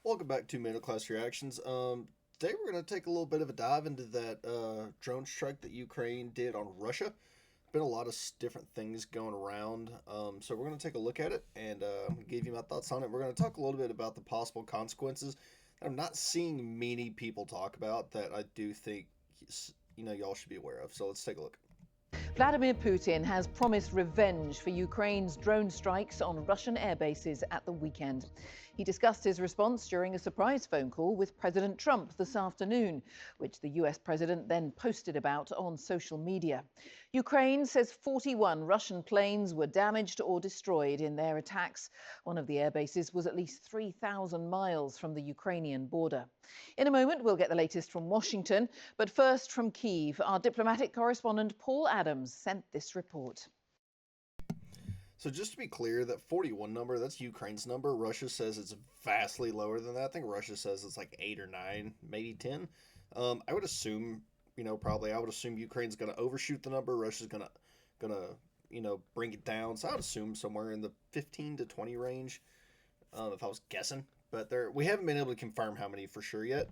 Welcome back to Middle Class Reactions. Today we're going to take a little bit of a dive into that drone strike that Ukraine did on Russia. Been a lot of different things going around, so we're going to take a look at it and I'm going to give you my thoughts on it. We're going to talk a little bit about the possible consequences that I'm not seeing many people talk about that I do think y'all should be aware of. So let's take a look. Vladimir Putin has promised revenge for Ukraine's drone strikes on Russian air bases at the weekend. He discussed his response during a surprise phone call with President Trump this afternoon, which the US president then posted about on social media. Ukraine says 41 Russian planes were damaged or destroyed in their attacks. One of the air bases was at least 3,000 miles from the Ukrainian border. In a moment, we'll get the latest from Washington, but first from Kyiv, our diplomatic correspondent Paul Adams sent this report. So just to be clear, that 41 number, that's Ukraine's number. Russia says it's vastly lower than that. I think Russia says it's like 8 or 9, maybe 10. I would assume, I would assume Ukraine's going to overshoot the number. Russia's going to, bring it down. So I would assume somewhere in the 15 to 20 range, if I was guessing. But we haven't been able to confirm how many for sure yet.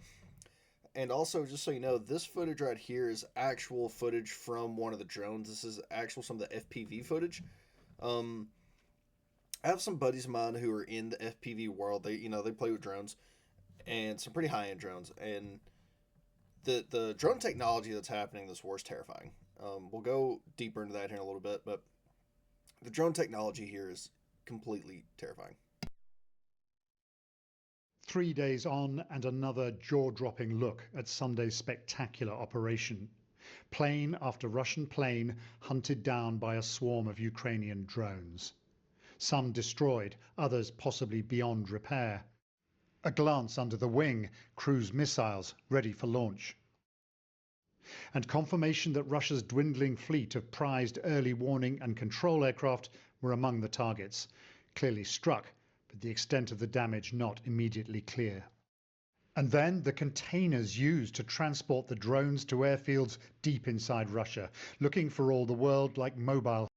And also, just so you know, this footage right here is actual footage from one of the drones. This is some of the FPV footage. I have some buddies of mine who are in the FPV world. They play with drones, and some pretty high-end drones. And the drone technology that's happening in this war is terrifying. We'll go deeper into that here in a little bit, but the drone technology here is completely terrifying. 3 days on and another jaw-dropping look at Sunday's spectacular operation. Plane after Russian plane hunted down by a swarm of Ukrainian drones. Some destroyed, others possibly beyond repair. A glance under the wing, cruise missiles ready for launch. And confirmation that Russia's dwindling fleet of prized early warning and control aircraft were among the targets. Clearly struck, but the extent of the damage not immediately clear. And then the containers used to transport the drones to airfields deep inside Russia, looking for all the world like mobile.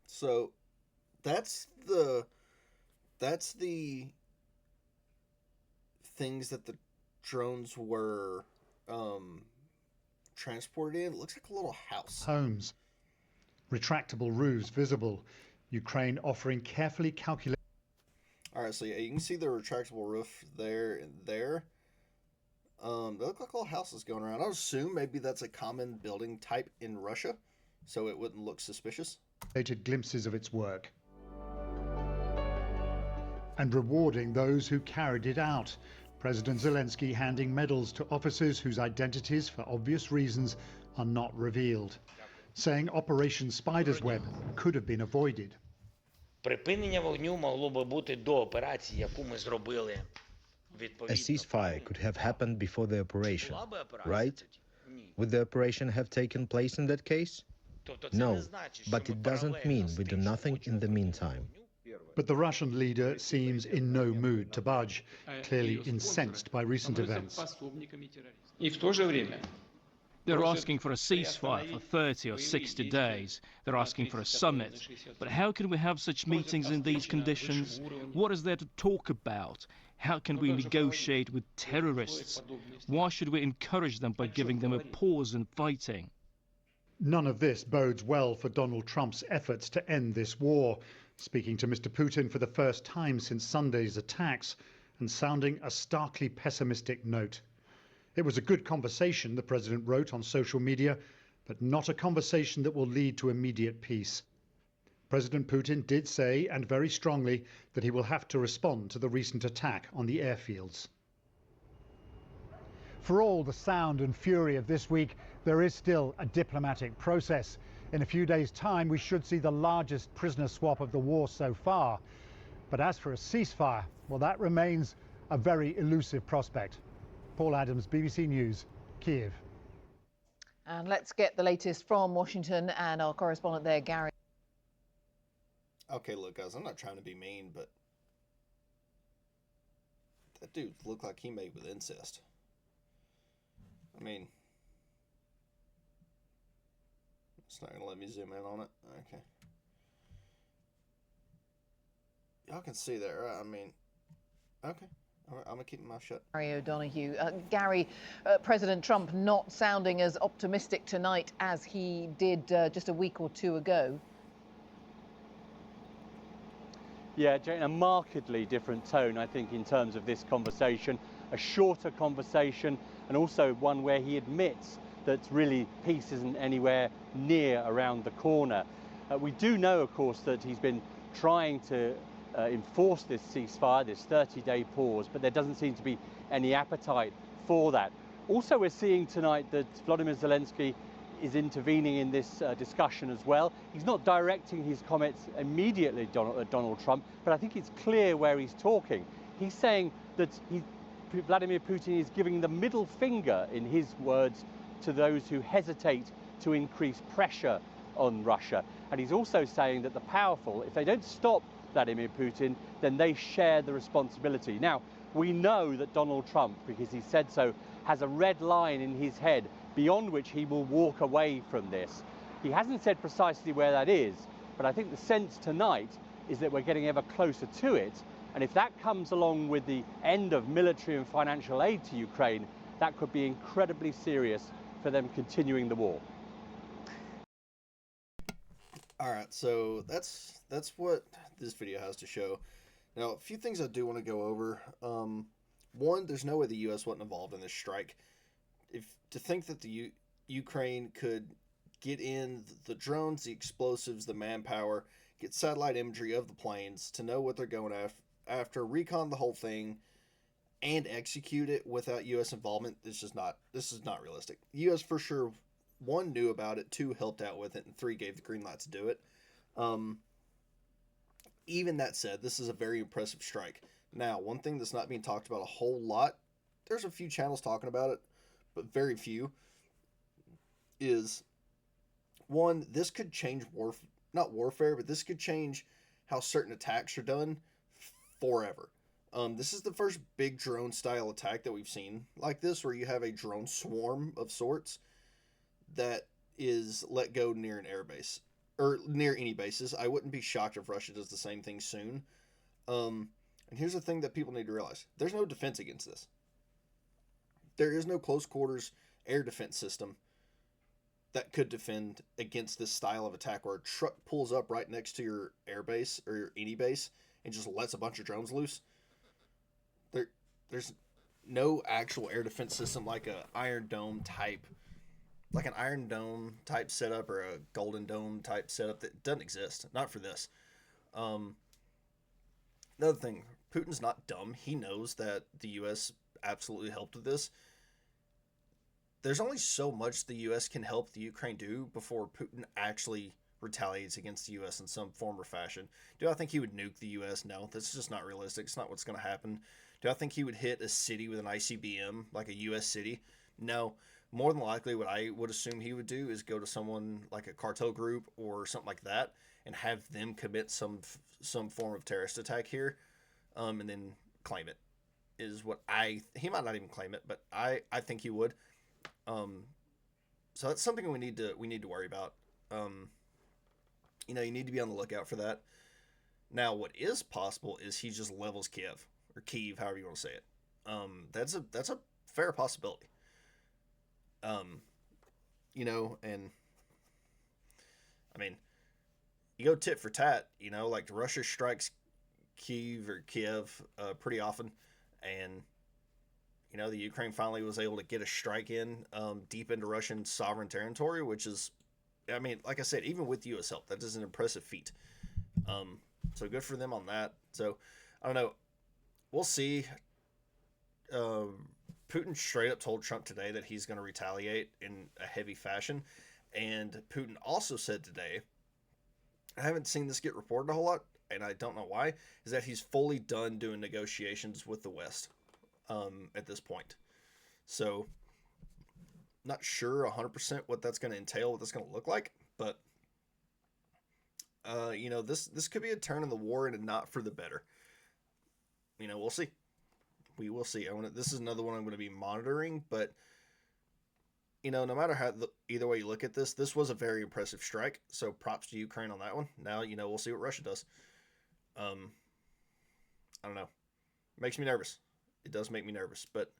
So that's the things that the drones were transported in. It looks like a little house. Homes. Retractable roofs visible. Ukraine offering carefully calculated. All right, so yeah, you can see the retractable roof there and there. They look like little houses going around. I would assume maybe that's a common building type in Russia, so it wouldn't look suspicious. Glimpses of its work. And rewarding those who carried it out. President Zelensky handing medals to officers whose identities, for obvious reasons, are not revealed, saying Operation Spider's Web could have been avoided. Припинення вогню могло би бути до операції, яку ми зробили. A ceasefire could have happened before the operation, right? Would the operation have taken place in that case? No, but it doesn't mean we do nothing in the meantime. But the Russian leader seems in no mood to budge, clearly incensed by recent events. They're asking for a ceasefire for 30 or 60 days. They're asking for a summit. But how can we have such meetings in these conditions? What is there to talk about? How can we negotiate with terrorists? Why should we encourage them by giving them a pause in fighting? None of this bodes well for Donald Trump's efforts to end this war, speaking to Mr. Putin for the first time since Sunday's attacks and sounding a starkly pessimistic note. It was a good conversation, the president wrote on social media, but not a conversation that will lead to immediate peace. President Putin did say, and very strongly, that he will have to respond to the recent attack on the airfields. For all the sound and fury of this week, there is still a diplomatic process. In a few days' time, we should see the largest prisoner swap of the war so far. But as for a ceasefire, well, that remains a very elusive prospect. Paul Adams, BBC News, Kyiv. And let's get the latest from Washington and our correspondent there, Gary. Okay, look, guys, I'm not trying to be mean, but that dude looked like he made with incest. I mean, it's not going to let me zoom in on it. Okay. Y'all can see that, right? I mean, Okay. All right, I'm going to keep my mouth shut. Gary O'Donoghue. Gary, President Trump not sounding as optimistic tonight as he did just a week or two ago. Yeah, Jane, a markedly different tone, I think, in terms of this conversation. A shorter conversation, and also one where he admits that really peace isn't anywhere near around the corner. We do know, of course, that he's been trying to enforce this ceasefire, this 30-day pause, but there doesn't seem to be any appetite for that. Also, we're seeing tonight that Volodymyr Zelensky is intervening in this discussion as well. He's not directing his comments immediately at Donald Trump, but I think it's clear where he's talking. He's saying that Vladimir Putin is giving the middle finger, in his words, to those who hesitate to increase pressure on Russia. And he's also saying that the powerful, if they don't stop Vladimir Putin, then they share the responsibility. Now, we know that Donald Trump, because he said so, has a red line in his head beyond which he will walk away from this. He hasn't said precisely where that is, but I think the sense tonight is that we're getting ever closer to it. And if that comes along with the end of military and financial aid to Ukraine, that could be incredibly serious for them continuing the war. All right, so that's what this video has to show. Now, a few things I do want to go over. One, there's no way the U.S. wasn't involved in this strike. To think that the Ukraine could get in the drones, the explosives, the manpower, get satellite imagery of the planes to know what they're going after, recon the whole thing, and execute it without U.S. involvement, this is not realistic. The U.S. for sure, one, knew about it, two, helped out with it, and three, gave the green light to do it. Even that said, this is a very impressive strike. Now, one thing that's not being talked about a whole lot, there's a few channels talking about it, but very few, is one, this could change not warfare, but this could change how certain attacks are done forever. This is the first big drone style attack that we've seen like this, where you have a drone swarm of sorts that is let go near an airbase or near any bases. I wouldn't be shocked if Russia does the same thing soon. And here's the thing that people need to realize: there's no defense against this. There is no close quarters air defense system that could defend against this style of attack, where a truck pulls up right next to your air base or your any base and just lets a bunch of drones loose. There's no actual air defense system like an Iron Dome type setup or a Golden Dome type setup that doesn't exist. Not for this. Another thing, Putin's not dumb. He knows that the U.S. absolutely helped with this. There's only so much the U.S. can help the Ukraine do before Putin actually retaliates against the U.S. in some form or fashion. Do I think he would nuke the U.S.? No, that's just not realistic. It's not what's going to happen. Do I think he would hit a city with an ICBM, like a U.S. city? No. More than likely, what I would assume he would do is go to someone like a cartel group or something like that and have them commit some form of terrorist attack here, and then claim it. Is what he might not even claim it, but I think he would. So that's something we need to worry about. You need to be on the lookout for that. Now, what is possible is he just levels Kiev, or Kyiv, however you want to say it. That's a fair possibility. And I mean, you go tit for tat, like Russia strikes Kyiv or Kiev pretty often, and the Ukraine finally was able to get a strike in deep into Russian sovereign territory, which is, I mean, like I said, even with U.S. help, that is an impressive feat. So good for them on that. So I don't know. We'll see. Putin straight up told Trump today that he's going to retaliate in a heavy fashion. And Putin also said today, I haven't seen this get reported a whole lot, and I don't know why, is that he's fully done doing negotiations with the West at this point. So not sure 100% what that's going to entail, what that's going to look like, but this could be a turn in the war and not for the better. We'll see. We will see. This is another one I'm going to be monitoring, but no matter how either way you look at this was a very impressive strike. So props to Ukraine on that one. Now we'll see what Russia does. I don't know. It makes me nervous. It does make me nervous, but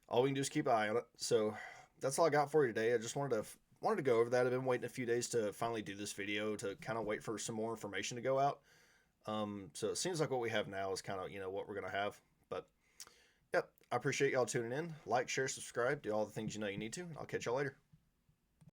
all we can do is keep an eye on it. So that's all I got for you today. I just wanted to go over that. I've been waiting a few days to finally do this video, to kind of wait for some more information to go out. So it seems like what we have now is kind of, what we're going to have. But, yep, I appreciate y'all tuning in. Like, share, subscribe, do all the things you need to. I'll catch y'all later.